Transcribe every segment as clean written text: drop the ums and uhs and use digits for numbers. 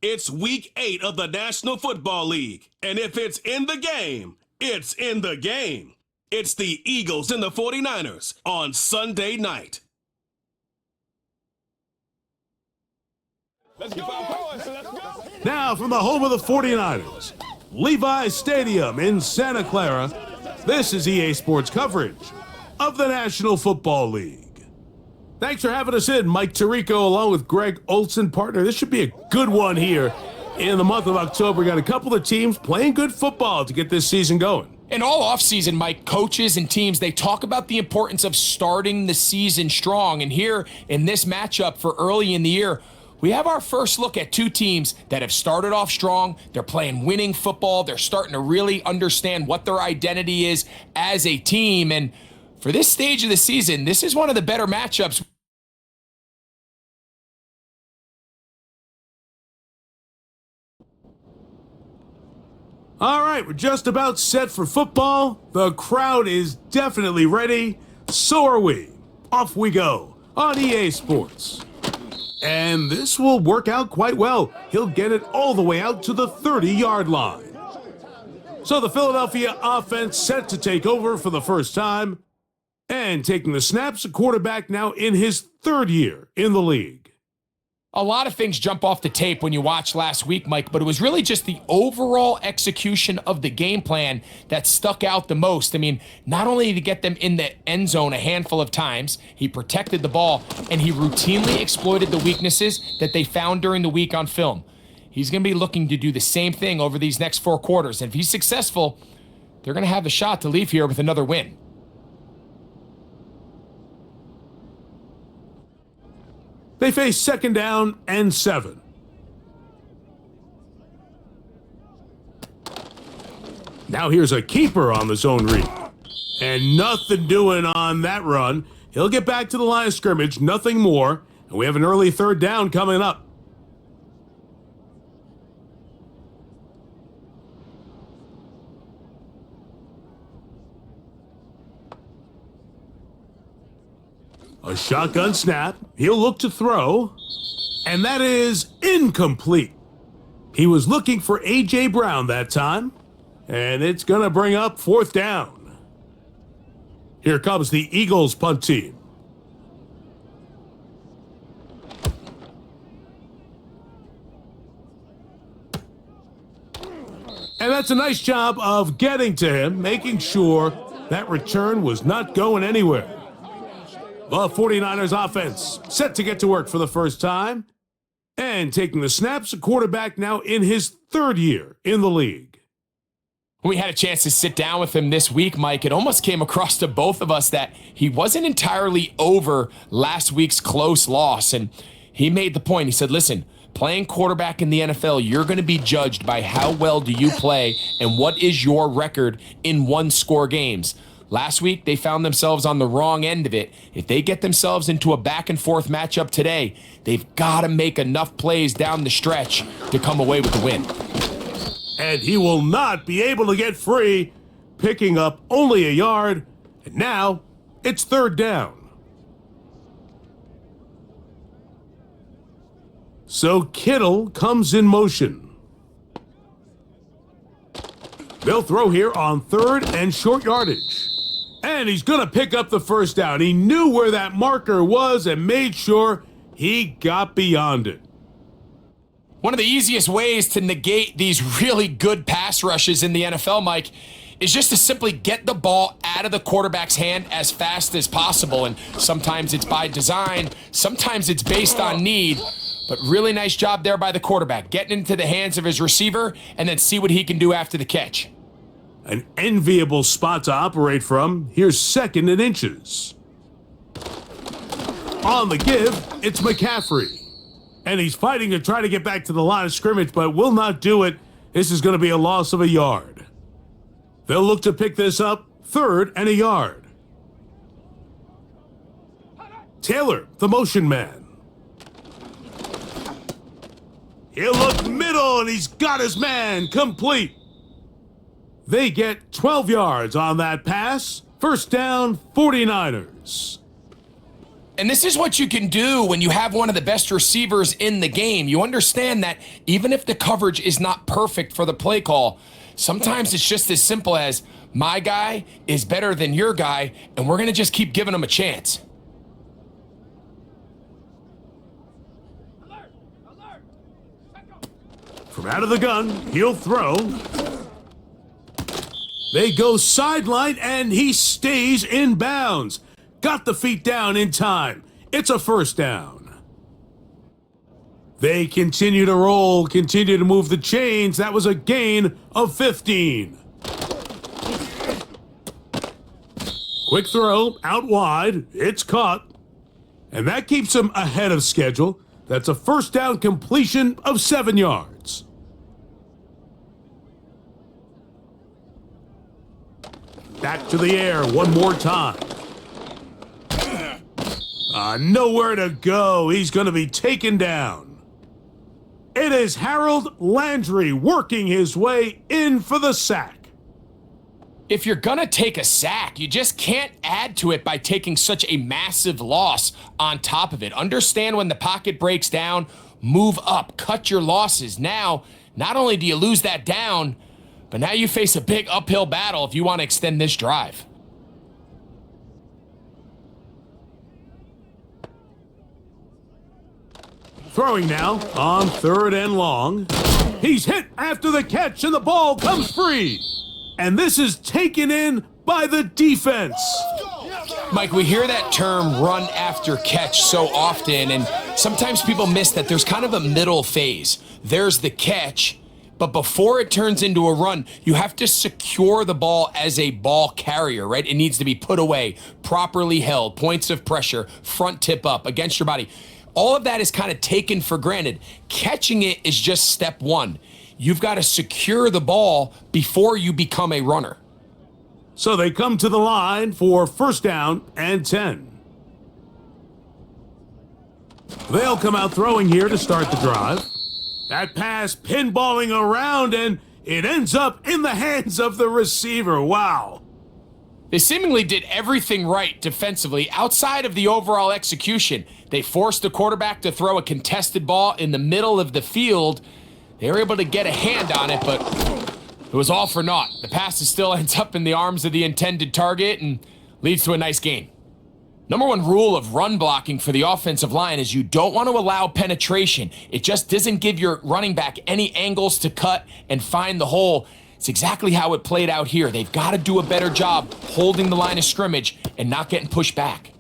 It's week 8 of the National Football League. And if it's in the game, it's in the game. It's the Eagles and the 49ers on Sunday night. Let's go, boys. Let's go. Now from the home of the 49ers, Levi's Stadium in Santa Clara, this is EA Sports coverage of the National Football League. Thanks for having us in, Mike Tirico, along with Greg Olson, partner. This should be a good one here in the month of October. We got a couple of teams playing good football to get this season going. And all offseason, Mike, coaches and teams, they talk about the importance of starting the season strong. And here in this matchup for early in the year, we have our first look at two teams that have started off strong. They're playing winning football. They're starting to really understand what their identity is as a team. And for this stage of the season, this is one of the better matchups. All right, we're just about set for football. The crowd is definitely ready. So are we. Off we go on EA Sports. And this will work out quite well. He'll get it all the way out to the 30-yard line. So the Philadelphia offense set to take over for the first time. And taking the snaps, a quarterback now in his third year in the league. A lot of things jump off the tape when you watch last week, Mike, but it was really just the overall execution of the game plan that stuck out the most. I mean, not only did he get them in the end zone a handful of times, he protected the ball, and he routinely exploited the weaknesses that they found during the week on film. He's going to be looking to do the same thing over these next 4 quarters, and if he's successful, they're going to have a shot to leave here with another win. They face second down and 7. Now here's a keeper on the zone read. And nothing doing on that run. He'll get back to the line of scrimmage, nothing more. And we have an early third down coming up. A shotgun snap. He'll look to throw. And that is incomplete. He was looking for A.J. Brown that time. And it's going to bring up fourth down. Here comes the Eagles punt team. And that's a nice job of getting to him, making sure that return was not going anywhere. The 49ers offense set to get to work for the first time. And taking the snaps, a quarterback now in his third year in the league. We had a chance to sit down with him this week, Mike. It almost came across to both of us that he wasn't entirely over last week's close loss. And he made the point. He said, listen, playing quarterback in the NFL, you're going to be judged by how well do you play and what is your record in one-score games. Last week, they found themselves on the wrong end of it. If they get themselves into a back-and-forth matchup today, they've got to make enough plays down the stretch to come away with the win. And he will not be able to get free, picking up only a yard. And now, it's third down. So Kittle comes in motion. They'll throw here on third and short yardage. And he's going to pick up the first down. He knew where that marker was and made sure he got beyond it. One of the easiest ways to negate these really good pass rushes in the NFL, Mike, is just to simply get the ball out of the quarterback's hand as fast as possible. And sometimes it's by design, sometimes it's based on need. But really nice job there by the quarterback, getting into the hands of his receiver and then see what he can do after the catch. An enviable spot to operate from. Here's second and inches. On the give, it's McCaffrey. And he's fighting to try to get back to the line of scrimmage, but will not do it. This is going to be a loss of a yard. They'll look to pick this up, third and a yard. Taylor, the motion man. He'll look middle, and he's got his man complete. They get 12 yards on that pass. First down, 49ers. And this is what you can do when you have one of the best receivers in the game. You understand that even if the coverage is not perfect for the play call, sometimes it's just as simple as my guy is better than your guy, and we're going to just keep giving him a chance. From out of the gun, he'll throw. They go sideline, and he stays in bounds. Got the feet down in time. It's a first down. They continue to roll, continue to move the chains. That was a gain of 15. Quick throw, out wide. It's caught. And that keeps him ahead of schedule. That's a first down completion of 7 yards. Back to the air one more time. Nowhere to go. He's going to be taken down. It is Harold Landry working his way in for the sack. If you're going to take a sack, you just can't add to it by taking such a massive loss on top of it. Understand when the pocket breaks down, move up, cut your losses. Now, not only do you lose that down, but now you face a big uphill battle if you want to extend this drive. Throwing now on 3rd and long. He's hit after the catch, and the ball comes free. And this is taken in by the defense. Mike, we hear that term run after catch so often, and sometimes people miss that there's kind of a middle phase. There's the catch, but before it turns into a run, you have to secure the ball as a ball carrier, right? It needs to be put away, properly held, points of pressure, front tip up against your body. All of that is kind of taken for granted. Catching it is just step one. You've got to secure the ball before you become a runner. So they come to the line for first down and 10. They'll come out throwing here to start the drive. That pass pinballing around, and it ends up in the hands of the receiver. Wow. They seemingly did everything right defensively outside of the overall execution. They forced the quarterback to throw a contested ball in the middle of the field. They were able to get a hand on it, but it was all for naught. The pass still ends up in the arms of the intended target and leads to a nice gain. Number one rule of run blocking for the offensive line is you don't want to allow penetration. It just doesn't give your running back any angles to cut and find the hole. It's exactly how it played out here. They've got to do a better job holding the line of scrimmage and not getting pushed back.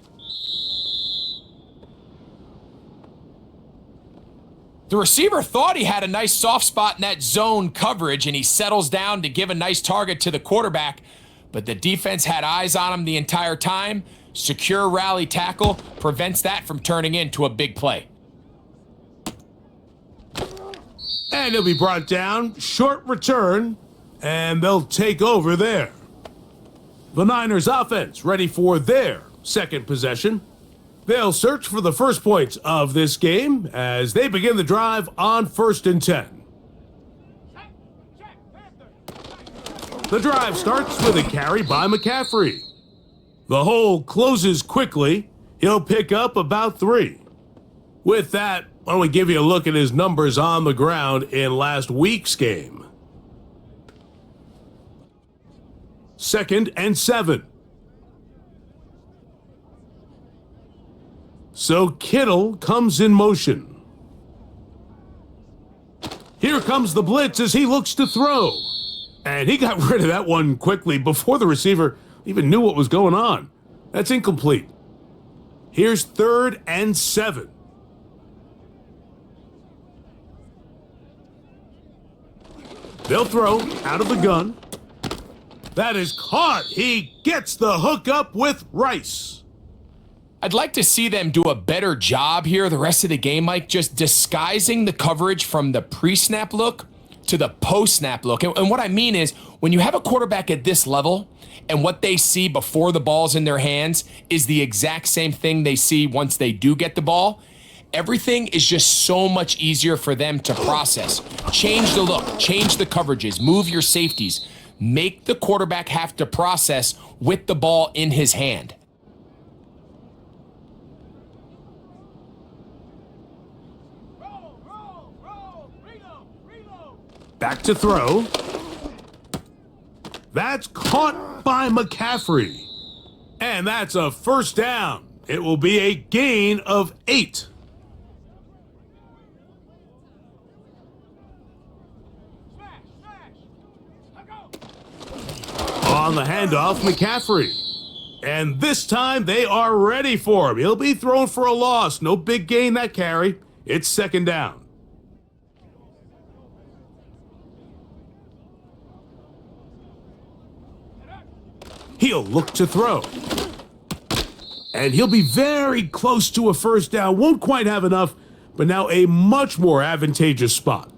The receiver thought he had a nice soft spot in that zone coverage, and he settles down to give a nice target to the quarterback, but the defense had eyes on him the entire time. Secure rally tackle prevents that from turning into a big play. And he'll be brought down, short return, and they'll take over there. The Niners offense ready for their second possession. They'll search for the first points of this game as they begin the drive on 1st and 10. The drive starts with a carry by McCaffrey. The hole closes quickly. He'll pick up about 3. With that, why don't we give you a look at his numbers on the ground in last week's game. 2nd and 7. So Kittle comes in motion. Here comes the blitz as he looks to throw. And he got rid of that one quickly before the receiver even knew what was going on. That's incomplete. Here's 3rd and 7. They'll throw out of the gun. That is caught. He gets the hook up with Rice. I'd like to see them do a better job here the rest of the game, Mike, just disguising the coverage from the pre-snap look to the post-snap look. And what I mean is, when you have a quarterback at this level and what they see before the ball's in their hands is the exact same thing they see once they do get the ball, everything is just so much easier for them to process. Change the look, change the coverages, move your safeties. Make the quarterback have to process with the ball in his hand. Back to throw. That's caught by McCaffrey. And that's a first down. It will be a gain of 8. On the handoff, McCaffrey. And this time they are ready for him. He'll be thrown for a loss. No big gain that carry. It's second down. He'll look to throw. And he'll be very close to a first down. Won't quite have enough, but now a much more advantageous spot.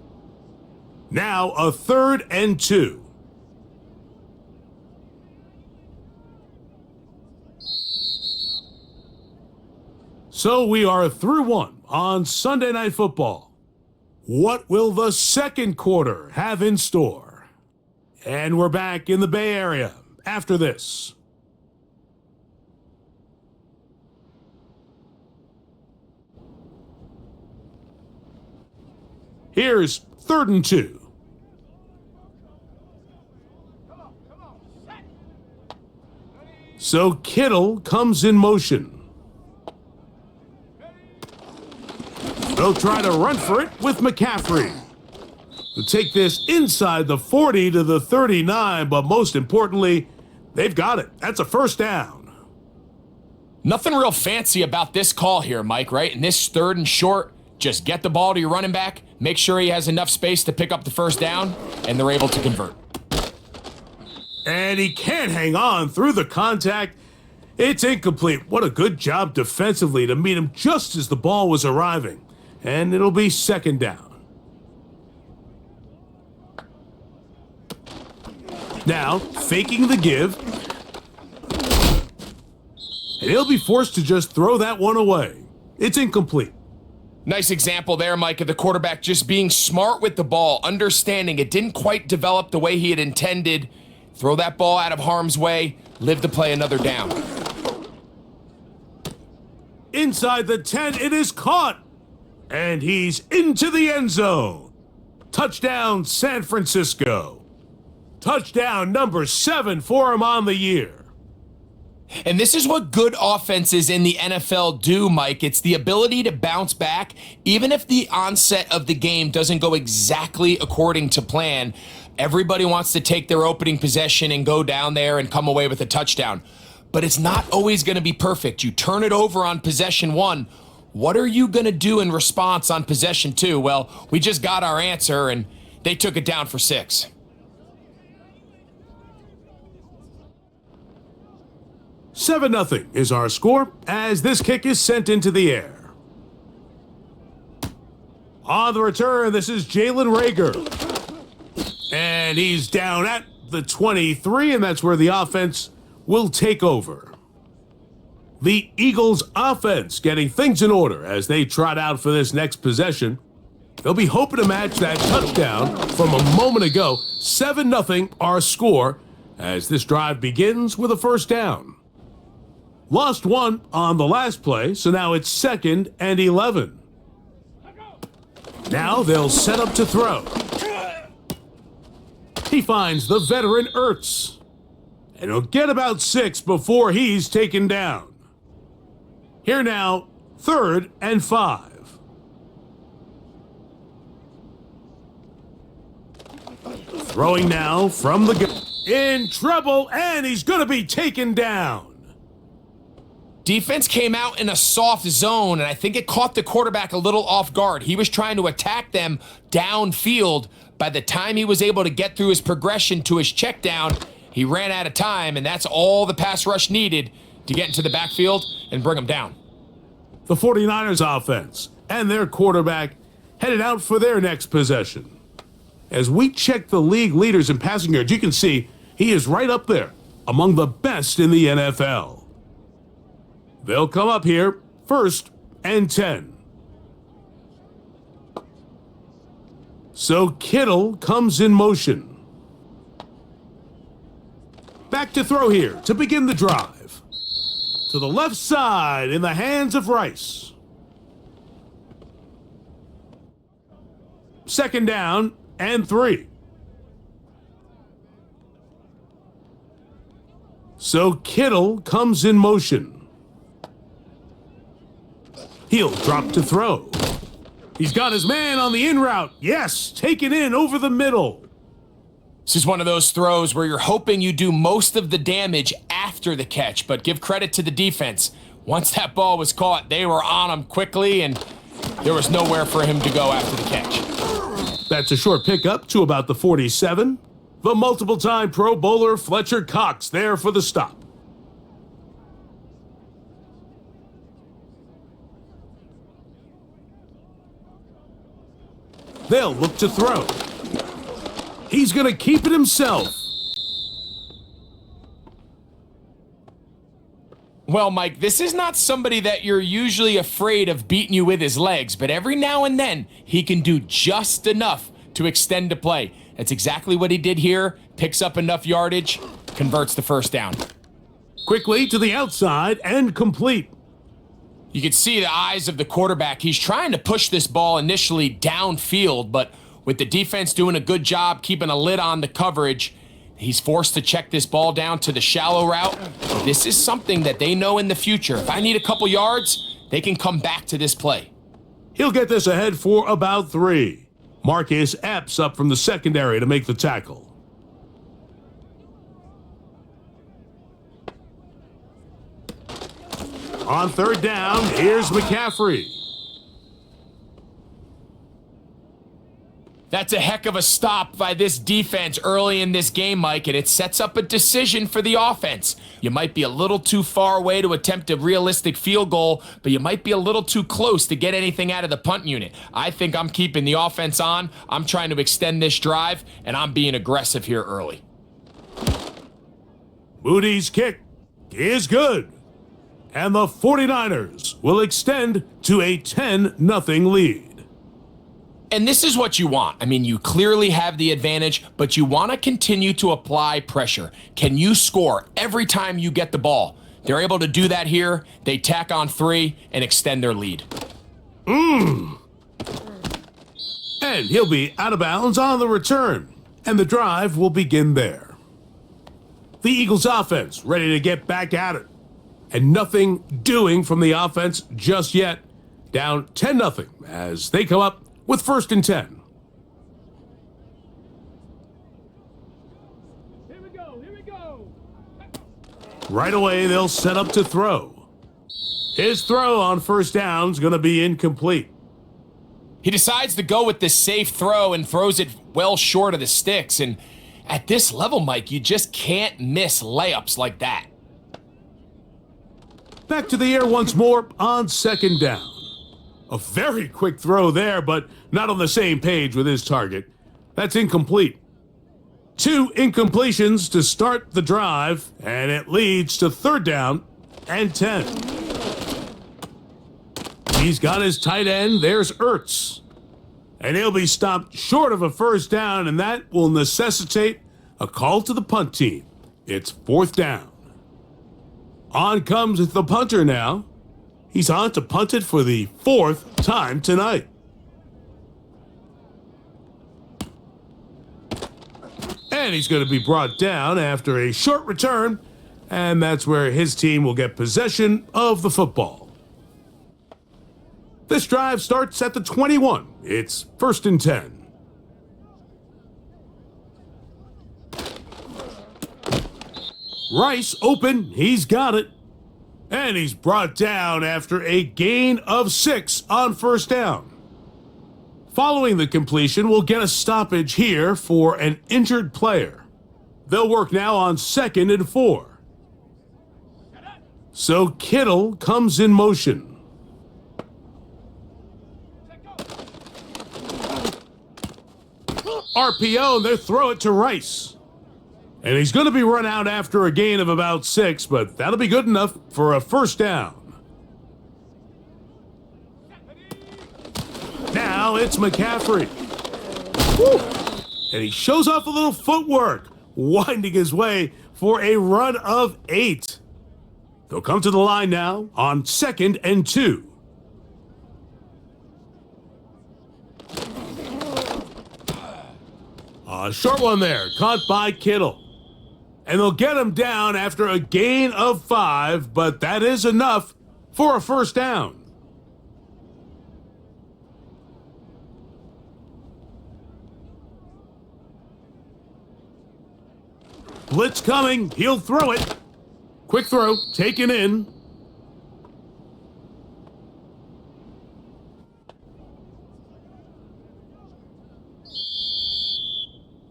Now a 3rd and 2. So we are through one on Sunday Night Football. What will the second quarter have in store? And we're back in the Bay Area after this. Here's 3rd and 2. So Kittle comes in motion. They'll try to run for it with McCaffrey. They'll take this inside the 40 to the 39, but most importantly, they've got it. That's a first down. Nothing real fancy about this call here, Mike, right? In this 3rd and short, just get the ball to your running back, make sure he has enough space to pick up the first down, and they're able to convert. And he can't hang on through the contact. It's incomplete. What a good job defensively to meet him just as the ball was arriving. And it'll be second down. Now, faking the give. And he'll be forced to just throw that one away. It's incomplete. Nice example there, Mike, of the quarterback just being smart with the ball, understanding it didn't quite develop the way he had intended. Throw that ball out of harm's way, live to play another down. Inside the 10, it is caught. And he's into the end zone. Touchdown, San Francisco. Touchdown number 7 for him on the year. And this is what good offenses in the NFL do, Mike. It's the ability to bounce back, even if the onset of the game doesn't go exactly according to plan. Everybody wants to take their opening possession and go down there and come away with a touchdown. But it's not always going to be perfect. You turn it over on possession 1. What are you going to do in response on possession 2? Well, we just got our answer, and they took it down for 6. Seven 0 is our score as this kick is sent into the air. On the return, this is Jalen Reagor. And he's down at the 23, and that's where the offense will take over. The Eagles offense getting things in order as they trot out for this next possession. They'll be hoping to match that touchdown from a moment ago. 7 0 our score as this drive begins with a first down. Lost one on the last play, so now it's 2nd and 11. Now they'll set up to throw. He finds the veteran Ertz. And he'll get about 6 before he's taken down. Here now, 3rd and 5. Throwing now from the gun. In trouble, and he's going to be taken down. Defense came out in a soft zone, and I think it caught the quarterback a little off guard. He was trying to attack them downfield. By the time he was able to get through his progression to his check down, he ran out of time, and that's all the pass rush needed to get into the backfield and bring him down. The 49ers offense and their quarterback headed out for their next possession. As we check the league leaders in passing yards, you can see he is right up there among the best in the NFL. They'll come up here, 1st and 10. So Kittle comes in motion. Back to throw here to begin the drive. To the left side in the hands of Rice. 2nd down and 3. So Kittle comes in motion. He'll drop to throw. He's got his man on the in route. Yes, taken in over the middle. This is one of those throws where you're hoping you do most of the damage after the catch, but give credit to the defense. Once that ball was caught, they were on him quickly, and there was nowhere for him to go after the catch. That's a short pickup to about the 47. The multiple-time Pro Bowler Fletcher Cox there for the stop. They'll look to throw. He's going to keep it himself. Well, Mike, this is not somebody that you're usually afraid of beating you with his legs, but every now and then he can do just enough to extend a play. That's exactly what he did here. Picks up enough yardage, converts the first down. Quickly to the outside and complete. You can see the eyes of the quarterback. He's trying to push this ball initially downfield, but with the defense doing a good job keeping a lid on the coverage, he's forced to check this ball down to the shallow route. This is something that they know in the future. If I need a couple yards, they can come back to this play. He'll get this ahead for about 3. Marcus Epps up from the secondary to make the tackle. On third down, here's McCaffrey. That's a heck of a stop by this defense early in this game, Mike, and it sets up a decision for the offense. You might be a little too far away to attempt a realistic field goal, but you might be a little too close to get anything out of the punt unit. I think I'm keeping the offense on. I'm trying to extend this drive, and I'm being aggressive here early. Moody's kick is good. And the 49ers will extend to a 10-0 lead. And this is what you want. I mean, you clearly have the advantage, but you want to continue to apply pressure. Can you score every time you get the ball? They're able to do that here. They tack on 3 and extend their lead. And he'll be out of bounds on the return. And the drive will begin there. The Eagles offense ready to get back at it. And nothing doing from the offense just yet. Down 10-0 as they come up with 1st and 10. Here we go. Right away, they'll set up to throw. His throw on first down is going to be incomplete. He decides to go with the safe throw and throws it well short of the sticks. And at this level, Mike, you just can't miss layups like that. Back to the air once more on 2nd down. A very quick throw there, but not on the same page with his target. That's incomplete. 2 incompletions to start the drive, and it leads to 3rd down and 10. He's got his tight end. There's Ertz. And he'll be stopped short of a 1st down, and that will necessitate a call to the punt team. It's 4th down. On comes the punter now. He's on to punt it for the 4th time tonight. And he's going to be brought down after a short return, and that's where his team will get possession of the football. This drive starts at the 21. It's 1st and 10. Rice open, he's got it. And he's brought down after a gain of 6 on 1st down. Following the completion, we'll get a stoppage here for an injured player. They'll work now on 2nd and 4. So Kittle comes in motion. RPO, and they throw it to Rice. And he's going to be run out after a gain of about 6, but that'll be good enough for a 1st down. Now it's McCaffrey. Woo! And he shows off a little footwork, winding his way for a run of 8. They'll come to the line now on 2nd and 2. A short one there, caught by Kittle. And they'll get him down after a gain of 5, but that is enough for a first down. Blitz coming. He'll throw it. Quick throw. Taken in.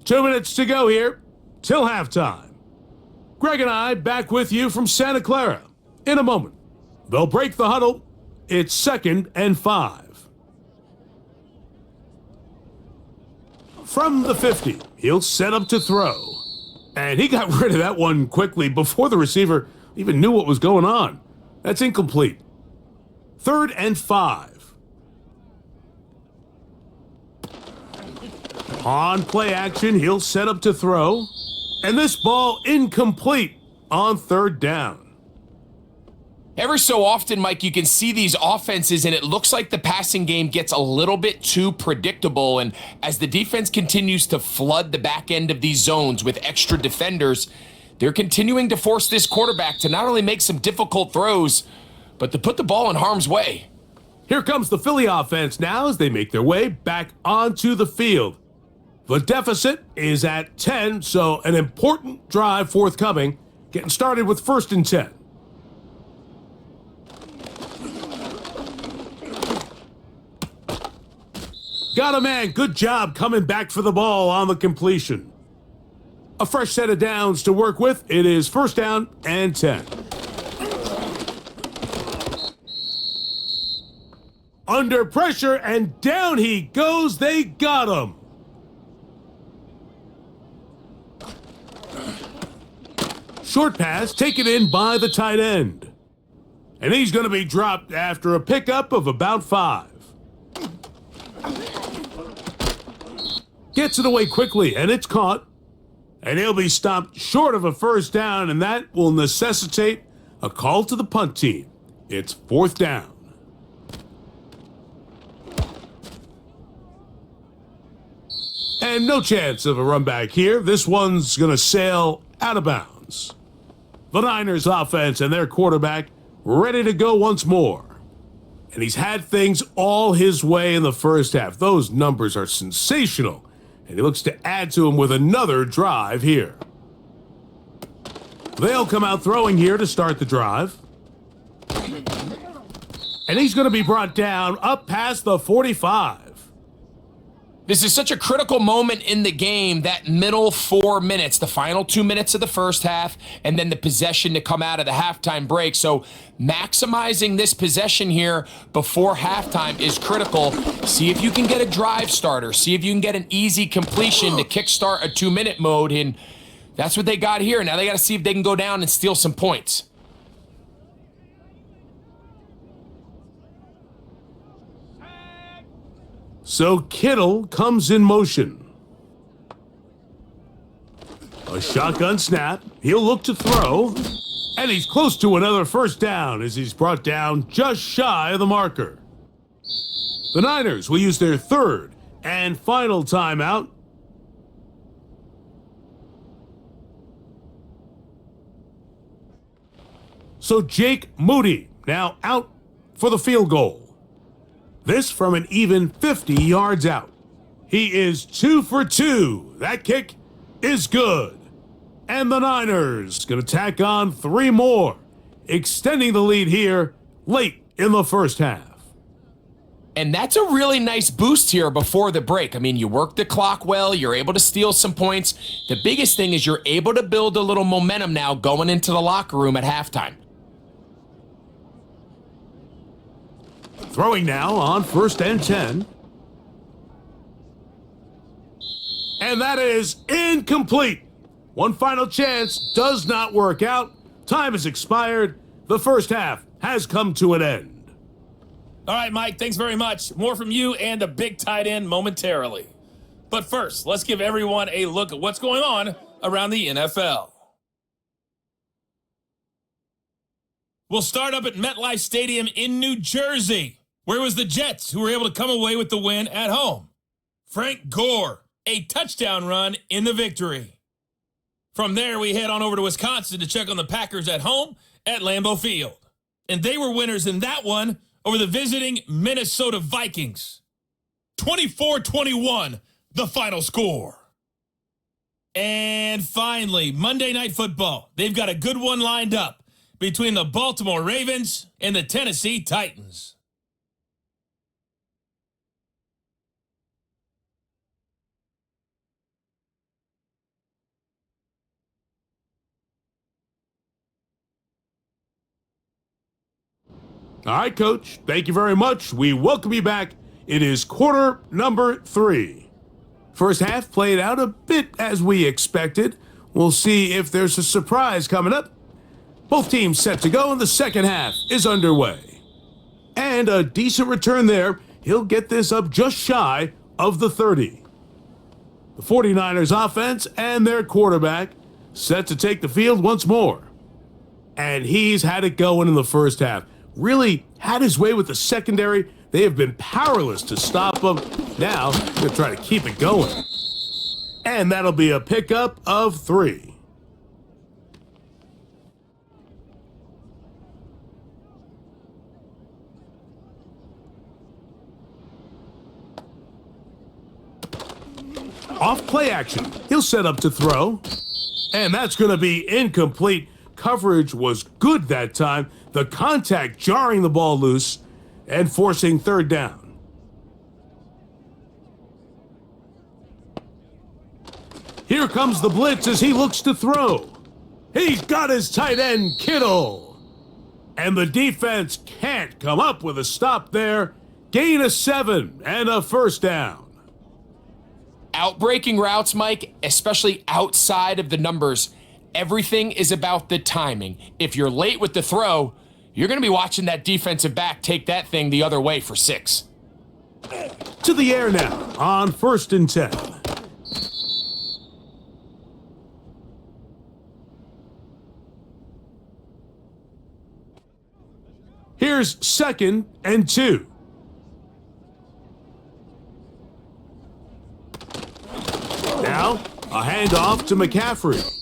Two minutes to go here till halftime. Greg and I back with you from Santa Clara in a moment. They'll break the huddle. It's 2nd and 5. From the 50, he'll set up to throw. And he got rid of that one quickly before the receiver even knew what was going on. That's incomplete. 3rd and 5. On play action, he'll set up to throw. And this ball incomplete on 3rd down. Every so often, Mike, you can see these offenses, and it looks like the passing game gets a little bit too predictable. And as the defense continues to flood the back end of these zones with extra defenders, they're continuing to force this quarterback to not only make some difficult throws, but to put the ball in harm's way. Here comes the Philly offense now as they make their way back onto the field. The deficit is at 10, so an important drive forthcoming, getting started with 1st and 10. Got a man. Good job coming back for the ball on the completion. A fresh set of downs to work with. It is 1st down and 10. Under pressure, and down he goes. They got him. Short pass taken in by the tight end. And he's going to be dropped after a pickup of about 5. Gets it away quickly, and it's caught. And he'll be stopped short of a first down, and that will necessitate a call to the punt team. It's 4th down. And no chance of a run back here. This one's going to sail out of bounds. The Niners offense and their quarterback ready to go once more. And he's had things all his way in the first half. Those numbers are sensational. And he looks to add to them with another drive here. They'll come out throwing here to start the drive. And he's going to be brought down up past the 45. This is such a critical moment in the game, that middle 4 minutes, the final 2 minutes of the first half, and then the possession to come out of the halftime break. So maximizing this possession here before halftime is critical. See if you can get a drive starter. See if you can get an easy completion to kickstart a 2-minute mode, and that's what they got here. Now they got to see if they can go down and steal some points. So Kittle comes in motion. A shotgun snap. He'll look to throw. And he's close to another first down as he's brought down just shy of the marker. The Niners will use their 3rd and final timeout. So Jake Moody now out for the field goal. This from an even 50 yards out. He is 2 for 2. That kick is good. And the Niners going to tack on 3 more, extending the lead here late in the first half. And that's a really nice boost here before the break. I mean, you work the clock well, you're able to steal some points. The biggest thing is you're able to build a little momentum now going into the locker room at halftime. Throwing now on 1st and 10. And that is incomplete. One final chance does not work out. Time has expired. The first half has come to an end. All right, Mike, thanks very much. More from you and the big tight end momentarily. But first, let's give everyone a look at what's going on around the NFL. We'll start up at MetLife Stadium in New Jersey, where it was the Jets who were able to come away with the win at home. Frank Gore, a touchdown run in the victory. From there, we head on over to Wisconsin to check on the Packers at home at Lambeau Field. And they were winners in that one over the visiting Minnesota Vikings. 24-21, the final score. And finally, Monday Night Football. They've got a good one lined up between the Baltimore Ravens and the Tennessee Titans. All right, Coach. Thank you very much. We welcome you back. It is quarter number 3. First half played out a bit as we expected. We'll see if there's a surprise coming up. Both teams set to go, and the second half is underway. And a decent return there. He'll get this up just shy of the 30. The 49ers offense and their quarterback set to take the field once more. And he's had it going in the first half. Really had his way with the secondary. They have been powerless to stop him. Now, they're trying to keep it going. And that'll be a pickup of 3. Off play action. He'll set up to throw. And that's going to be incomplete. Coverage was good that time. The contact jarring the ball loose and forcing third down. Here comes the blitz as he looks to throw. He's got his tight end, Kittle. And the defense can't come up with a stop there. Gain of 7 and a first down. Outbreaking routes, Mike, especially outside of the numbers, everything is about the timing. If you're late with the throw, you're going to be watching that defensive back take that thing the other way for 6. To the air now on 1st and 10. Here's 2nd and 2. Now, a handoff to McCaffrey.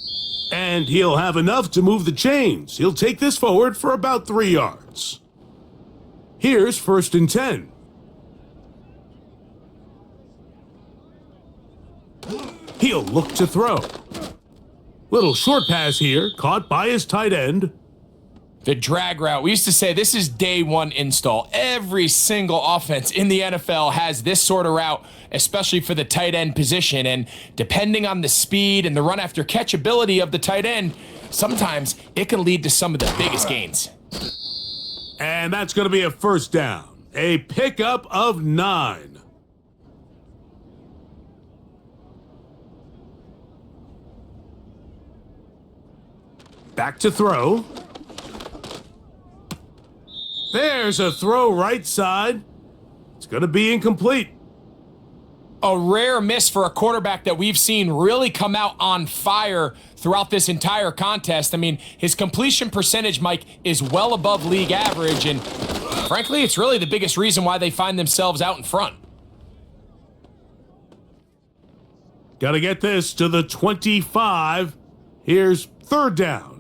And he'll have enough to move the chains. He'll take this forward for about 3 yards. Here's 1st and 10. He'll look to throw. Little short pass here, caught by his tight end. The drag route. We used to say this is day 1 install. Every single offense in the NFL has this sort of route, especially for the tight end position. And depending on the speed and the run after catch ability of the tight end, sometimes it can lead to some of the biggest gains. And that's going to be a first down. A pickup of 9. Back to throw. There's a throw right side. It's going to be incomplete. A rare miss for a quarterback that we've seen really come out on fire throughout this entire contest. I mean, his completion percentage, Mike, is well above league average, and frankly, it's really the biggest reason why they find themselves out in front. Got to get this to the 25. Here's 3rd down.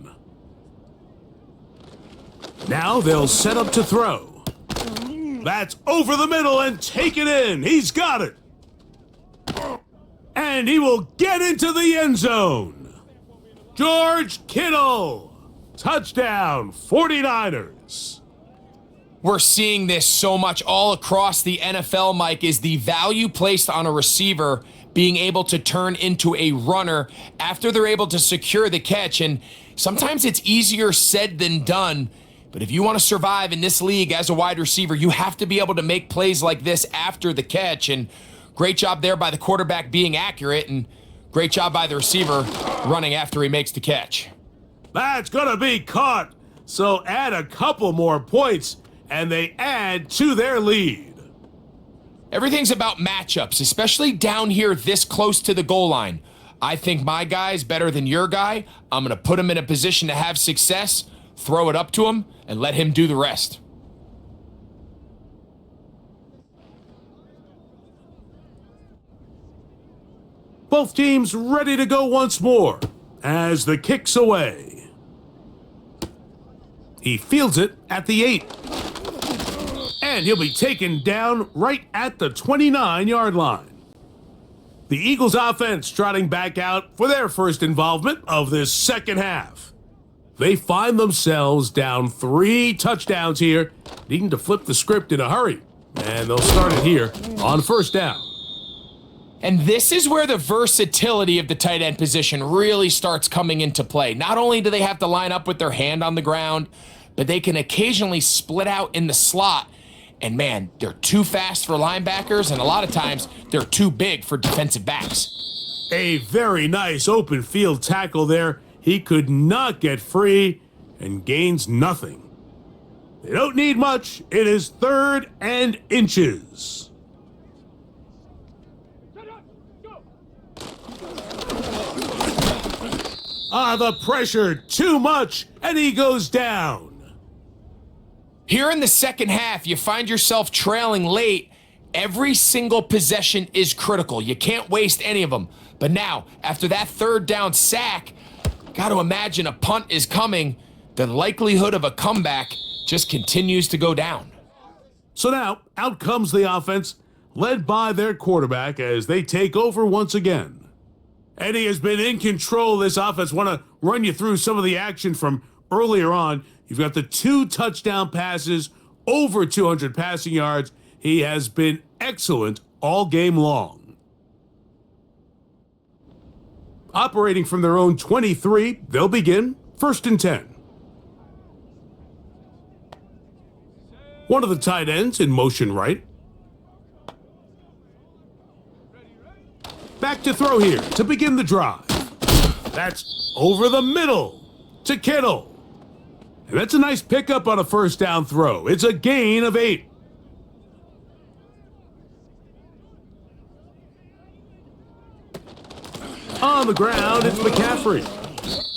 Now they'll set up to throw. That's over the middle and take it in. He's got it. And he will get into the end zone. George Kittle. Touchdown, 49ers. We're seeing this so much all across the NFL, Mike, is the value placed on a receiver being able to turn into a runner after they're able to secure the catch. And sometimes it's easier said than done. But if you want to survive in this league as a wide receiver, you have to be able to make plays like this after the catch. And great job there by the quarterback being accurate, and great job by the receiver running after he makes the catch. That's going to be caught. So add a couple more points, and they add to their lead. Everything's about matchups, especially down here this close to the goal line. I think my guy's better than your guy. I'm going to put him in a position to have success, throw it up to him, and let him do the rest. Both teams ready to go once more. as the kick's away. He fields it at the 8. And he'll be taken down right at the 29-yard line. The Eagles offense trotting back out for their first involvement of this second half. They find themselves down 3 touchdowns here, needing to flip the script in a hurry. And they'll start it here on first down. And this is where the versatility of the tight end position really starts coming into play. Not only do they have to line up with their hand on the ground, but they can occasionally split out in the slot. And man, they're too fast for linebackers, and a lot of times they're too big for defensive backs. A very nice open field tackle there. He could not get free and gains nothing. They don't need much. It is 3rd and inches. The pressure, too much, and he goes down. Here in the second half, you find yourself trailing late. Every single possession is critical. You can't waste any of them. But now, after that 3rd down sack, got to imagine a punt is coming. The likelihood of a comeback just continues to go down. So now, out comes the offense, led by their quarterback as they take over once again. And he has been in control of this offense. Want to run you through some of the action from earlier on. You've got the 2 touchdown passes, over 200 passing yards. He has been excellent all game long. Operating from their own 23, they'll begin 1st and 10. One of the tight ends in motion right. Back to throw here to begin the drive. That's over the middle to Kittle. And that's a nice pickup on a first down throw. It's a gain of 8. On the ground, it's McCaffrey.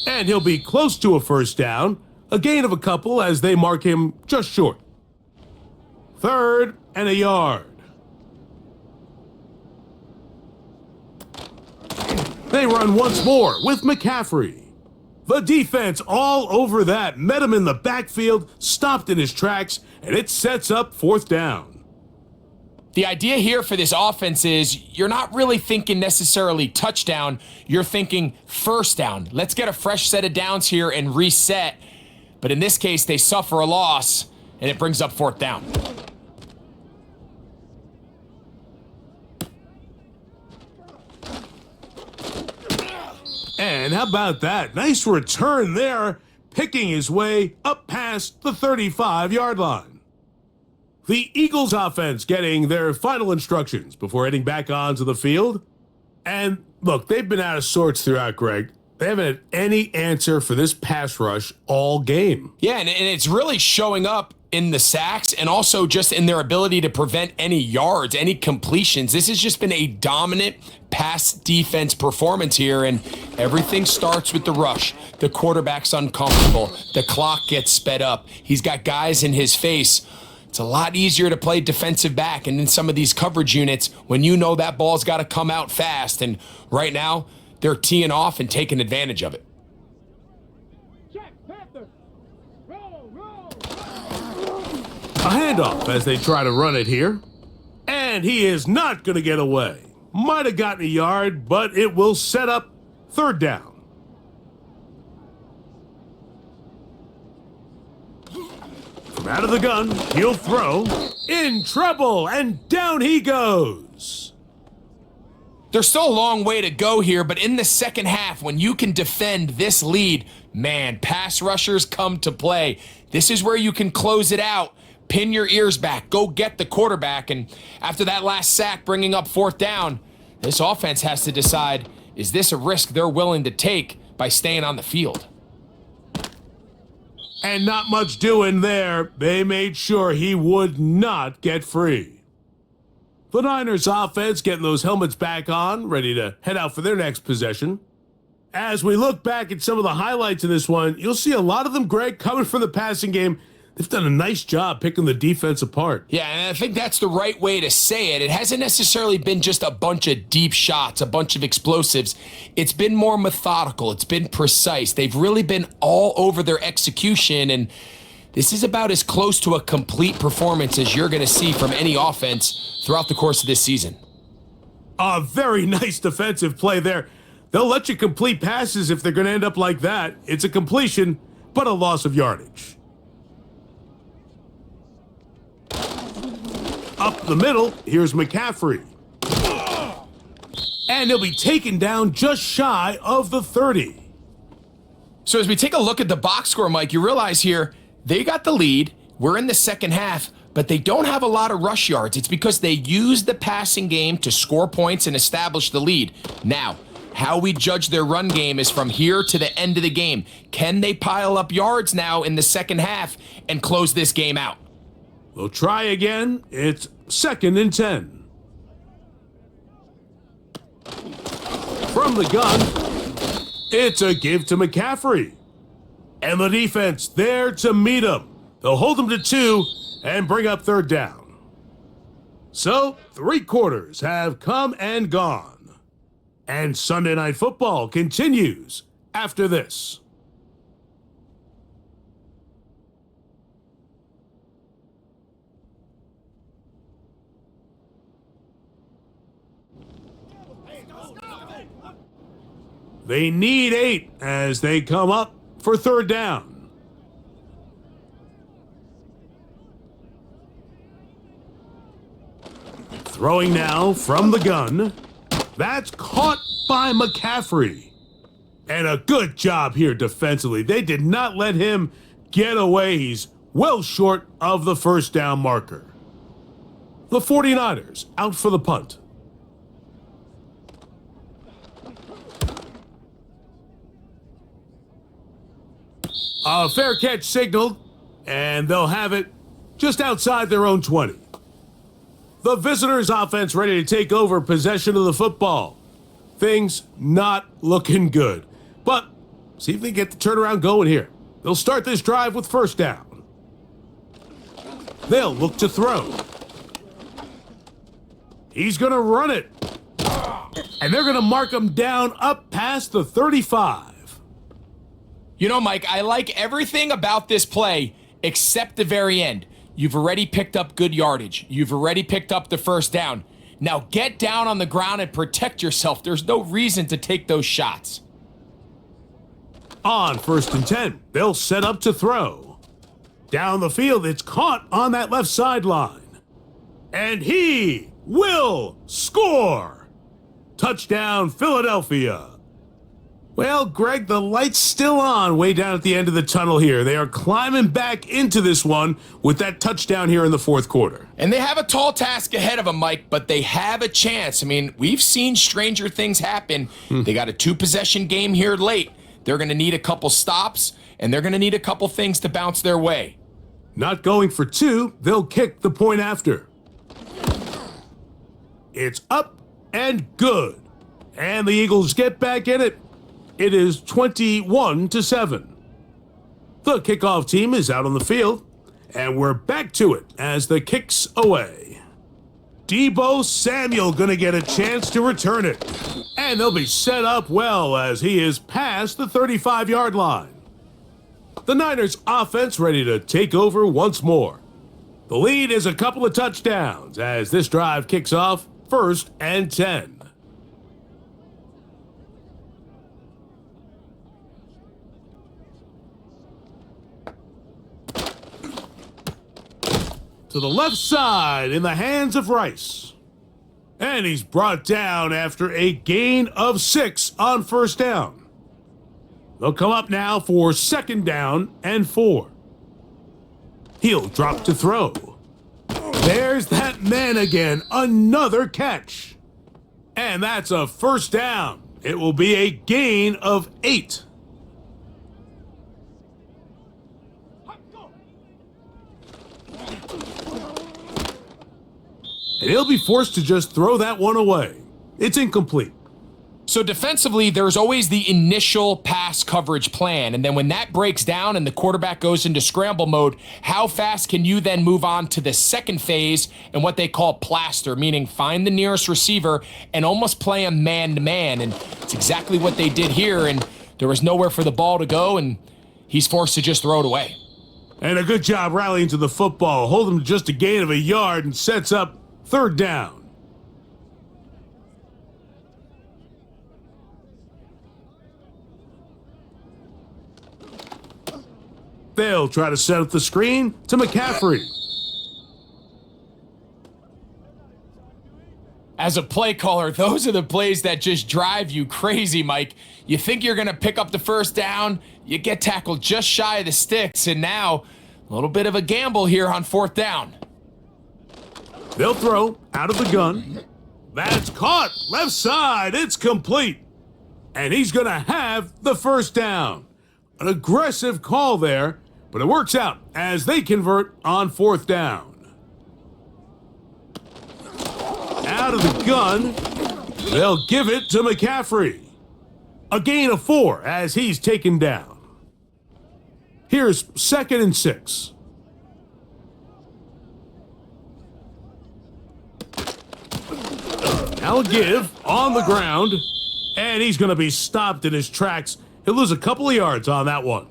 And he'll be close to a first down. A gain of a couple as they mark him just short. 3rd and a yard. They run once more with McCaffrey. The defense all over that, met him in the backfield, stopped in his tracks, and it sets up 4th down. The idea here for this offense is you're not really thinking necessarily touchdown, you're thinking first down. Let's get a fresh set of downs here and reset. But in this case, they suffer a loss, and it brings up 4th down. And how about that? Nice return there, picking his way up past the 35-yard line. The Eagles offense getting their final instructions before heading back onto the field. And look, they've been out of sorts throughout, Greg. They haven't had any answer for this pass rush all game. Yeah, and it's really showing up in the sacks and also just in their ability to prevent any yards, any completions. This has just been a dominant pass defense performance here, and everything starts with the rush. The quarterback's uncomfortable. The clock gets sped up. He's got guys in his face. It's a lot easier to play defensive back and in some of these coverage units when you know that ball's got to come out fast, and right now they're teeing off and taking advantage of it. A handoff as they try to run it here. And he is not going to get away. Might have gotten a yard, but it will set up 3rd down. From out of the gun, he'll throw. In trouble, and down he goes. There's still a long way to go here, but in the second half, when you can defend this lead, man, pass rushers come to play. This is where you can close it out. Pin your ears back. Go get the quarterback. And after that last sack bringing up 4th down, this offense has to decide, is this a risk they're willing to take by staying on the field? And not much doing there. They made sure he would not get free. The Niners offense getting those helmets back on, ready to head out for their next possession. As we look back at some of the highlights of this one, you'll see a lot of them, Greg, coming from the passing game. They've done a nice job picking the defense apart. Yeah, and I think that's the right way to say it. It hasn't necessarily been just a bunch of deep shots, a bunch of explosives. It's been more methodical. It's been precise. They've really been all over their execution, and this is about as close to a complete performance as you're going to see from any offense throughout the course of this season. A very nice defensive play there. They'll let you complete passes if they're going to end up like that. It's a completion, but a loss of yardage. Up the middle, here's McCaffrey. And he'll be taken down just shy of the 30. So as we take a look at the box score, Mike, you realize here they got the lead. We're in the second half, but they don't have a lot of rush yards. It's because they use the passing game to score points and establish the lead. Now, how we judge their run game is from here to the end of the game. Can they pile up yards now in the second half and close this game out? We'll try again. It's 2nd and 10. From the gun, it's a give to McCaffrey. And the defense there to meet him. They'll hold him to 2 and bring up 3rd down. So, 3 quarters have come and gone. And Sunday Night Football continues after this. They need 8 as they come up for 3rd down. Throwing now from the gun. That's caught by McCaffrey. And a good job here defensively. They did not let him get away. He's well short of the 1st down marker. The 49ers out for the punt. A fair catch signaled, and they'll have it just outside their own 20. The visitors' offense ready to take over possession of the football. Things not looking good. But see if they get the turnaround going here. They'll start this drive with 1st down. They'll look to throw. He's going to run it. And they're going to mark him down up past the 35. You know, Mike, I like everything about this play except the very end. You've already picked up good yardage. You've already picked up the 1st down. Now get down on the ground and protect yourself. There's no reason to take those shots. On 1st and 10, they'll set up to throw. Down the field, it's caught on that left sideline. And he will score. Touchdown, Philadelphia. Well, Greg, the light's still on way down at the end of the tunnel here. They are climbing back into this one with that touchdown here in the 4th quarter. And they have a tall task ahead of them, Mike, but they have a chance. I mean, we've seen stranger things happen. They got a 2-possession game here late. They're going to need a couple stops, and they're going to need a couple things to bounce their way. Not going for 2, they'll kick the point after. It's up and good. And the Eagles get back in it. It is 21-7. The kickoff team is out on the field, and we're back to it as the kick's away. Deebo Samuel gonna get a chance to return it, and they'll be set up well as he is past the 35-yard line. The Niners offense ready to take over once more. The lead is a couple of touchdowns as this drive kicks off 1st and 10. To the left side in the hands of Rice. And he's brought down after a gain of 6 on 1st down. They'll come up now for 2nd down and 4. He'll drop to throw. There's that man again, another catch. And that's a 1st down. It will be a gain of 8. And he'll be forced to just throw that one away. It's incomplete. So defensively, there's always the initial pass coverage plan. And then when that breaks down and the quarterback goes into scramble mode, how fast can you then move on to the second phase and what they call plaster, meaning find the nearest receiver and almost play him man-to-man. And it's exactly what they did here. And there was nowhere for the ball to go, and he's forced to just throw it away. And a good job rallying to the football. Hold him to just a gain of a yard and sets up third down. They'll try to set up the screen to McCaffrey. As a play caller, those are the plays that just drive you crazy, Mike. You think you're going to pick up the first down, you get tackled just shy of the sticks, and now a little bit of a gamble here on fourth down. They'll throw out of the gun. That's caught. Left side. It's complete. And he's going to have the first down. An aggressive call there, but it works out as they convert on fourth down. Out of the gun. They'll give it to McCaffrey. A gain of 4 as he's taken down. Here's 2nd and 6. Now a give on the ground, and he's going to be stopped in his tracks. He'll lose a couple of yards on that one.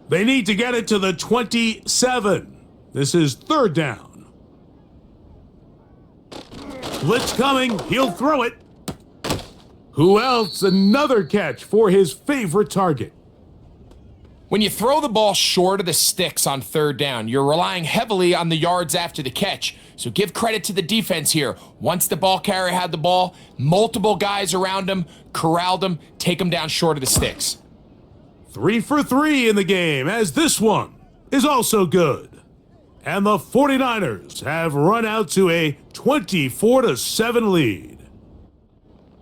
They need to get it to the 27. This is third down. Blitz coming. He'll throw it. Who else? Another catch for his favorite target. When you throw the ball short of the sticks on third down, you're relying heavily on the yards after the catch. So give credit to the defense here. Once the ball carrier had the ball, multiple guys around him, corralled him, take him down short of the sticks. 3 for 3 in the game, as this one is also good. And the 49ers have run out to a 24-7 lead.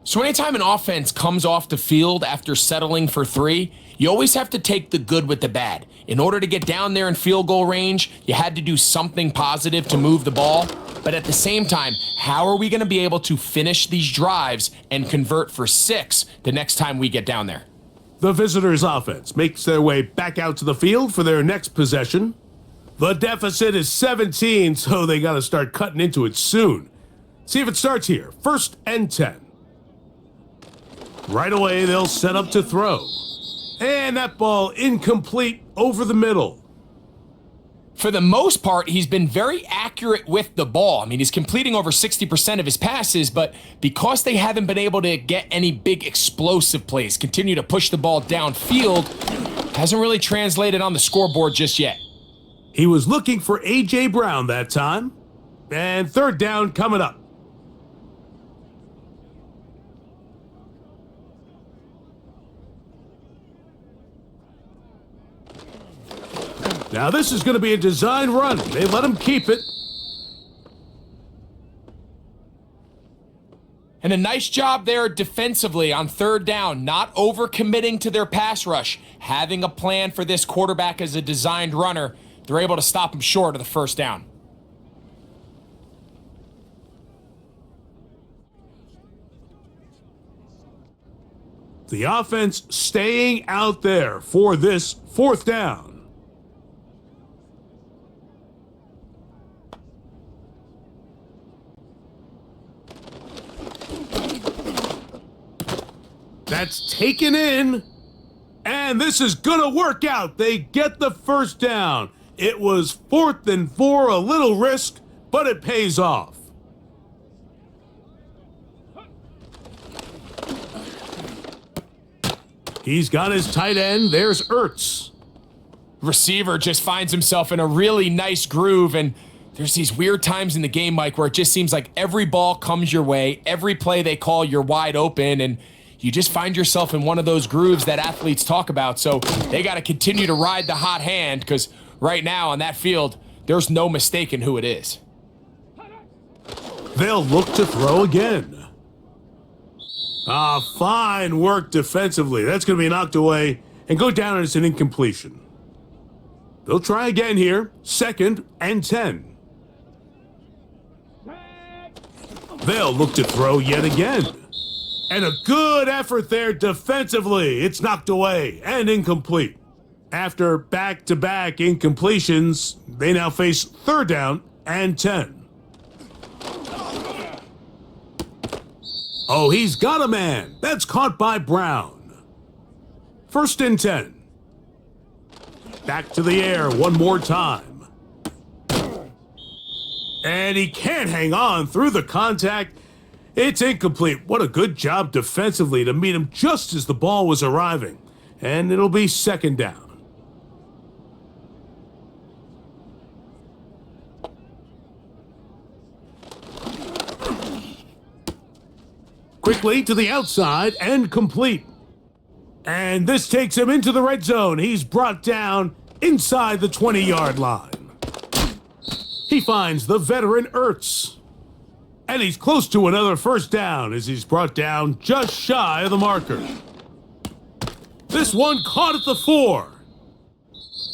So anytime an offense comes off the field after settling for 3, you always have to take the good with the bad. In order to get down there in field goal range, you had to do something positive to move the ball. But at the same time, how are we going to be able to finish these drives and convert for 6 the next time we get down there? The visitors' offense makes their way back out to the field for their next possession. The deficit is 17, so they got to start cutting into it soon. See if it starts here. 1st and 10. Right away, they'll set up to throw. And that ball incomplete over the middle. For the most part, he's been very accurate with the ball. I mean, he's completing over 60% of his passes, but because they haven't been able to get any big explosive plays, continue to push the ball downfield, hasn't really translated on the scoreboard just yet. He was looking for A.J. Brown that time. And third down coming up. Now this is going to be a design run. They let him keep it. And a nice job there defensively on third down, not overcommitting to their pass rush, having a plan for this quarterback as a designed runner. They're able to stop him short of the first down. The offense staying out there for this fourth down. That's taken in, and this is gonna work out. They get the first down. It was 4th and 4, a little risk, but it pays off. He's got his tight end. There's Ertz. Receiver just finds himself in a really nice groove, and there's these weird times in the game, Mike, where it just seems like every ball comes your way, every play they call, you're wide open, and you just find yourself in one of those grooves that athletes talk about. So they got to continue to ride the hot hand, because right now on that field, there's no mistaking who it is. They'll look to throw again. Fine work defensively. That's going to be knocked away and go down as an incompletion. They'll try again here. 2nd and 10. They'll look to throw yet again. And a good effort there defensively. It's knocked away and incomplete. After back-to-back incompletions, they now face 3rd down and 10. Oh, he's got a man. That's caught by Brown. 1st and 10. Back to the air one more time. And he can't hang on through the contact. It's incomplete. What a good job defensively to meet him just as the ball was arriving. And it'll be 2nd down. Quickly to the outside and complete. And this takes him into the red zone. He's brought down inside the 20-yard line. He finds the veteran Ertz. And he's close to another 1st down as he's brought down just shy of the marker. This one caught at the 4.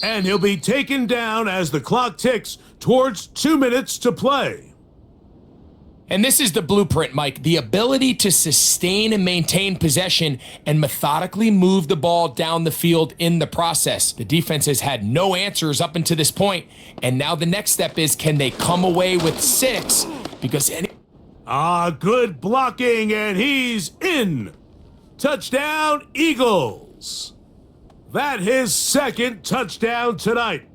And he'll be taken down as the clock ticks towards 2 minutes to play. And this is the blueprint, Mike. The ability to sustain and maintain possession and methodically move the ball down the field in the process. The defense has had no answers up until this point, and now the next step is, can they come away with 6? Because good blocking, and he's in. Touchdown, Eagles. That his 2nd touchdown tonight.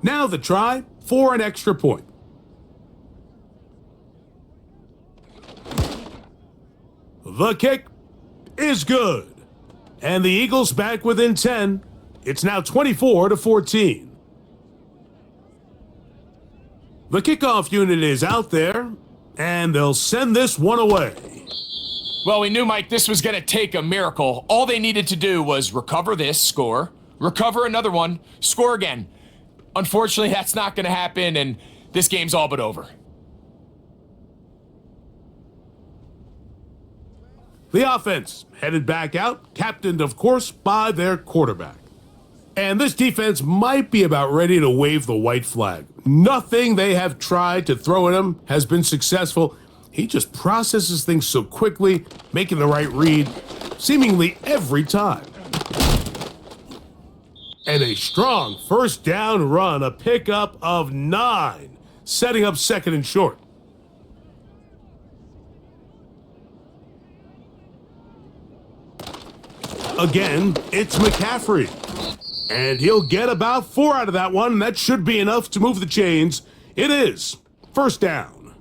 Now the try for an extra point. The kick is good. And the Eagles back within 10. It's now 24-14. The kickoff unit is out there, and they'll send this one away. Well, we knew, Mike, this was going to take a miracle. All they needed to do was recover this, score, recover another one, score again. Unfortunately, that's not going to happen, and this game's all but over. The offense headed back out, captained, of course, by their quarterback. And this defense might be about ready to wave the white flag. Nothing they have tried to throw at him has been successful. He just processes things so quickly, making the right read seemingly every time. And a strong 1st down run, a pickup of 9, setting up 2nd and short. Again, it's McCaffrey. And he'll get about 4 out of that one. That should be enough to move the chains. It is 1st down.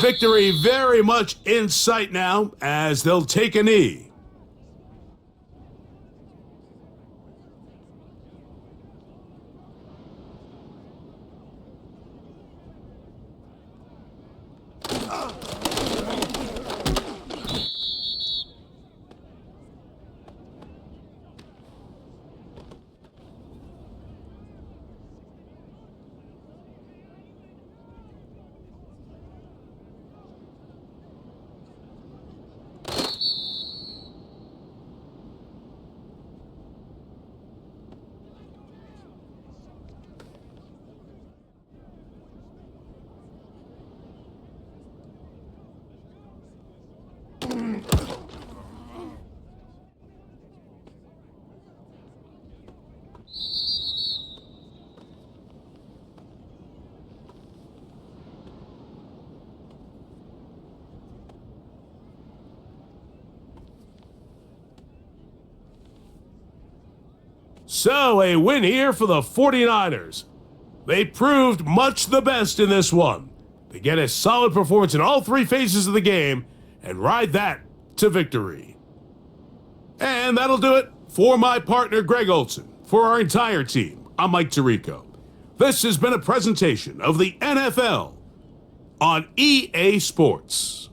Victory very much in sight now as they'll take a knee. So, a win here for the 49ers. They proved much the best in this one. They get a solid performance in all 3 phases of the game and ride that to victory. And that'll do it for my partner, Greg Olson. For our entire team, I'm Mike Tirico. This has been a presentation of the NFL on EA Sports.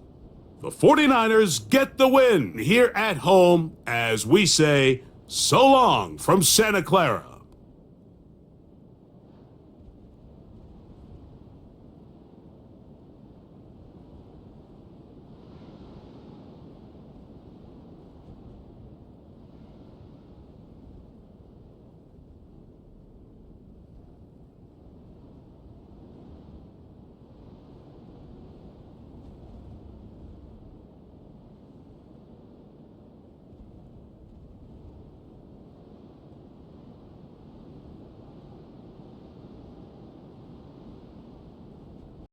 The 49ers get the win here at home as we say, so long from Santa Clara.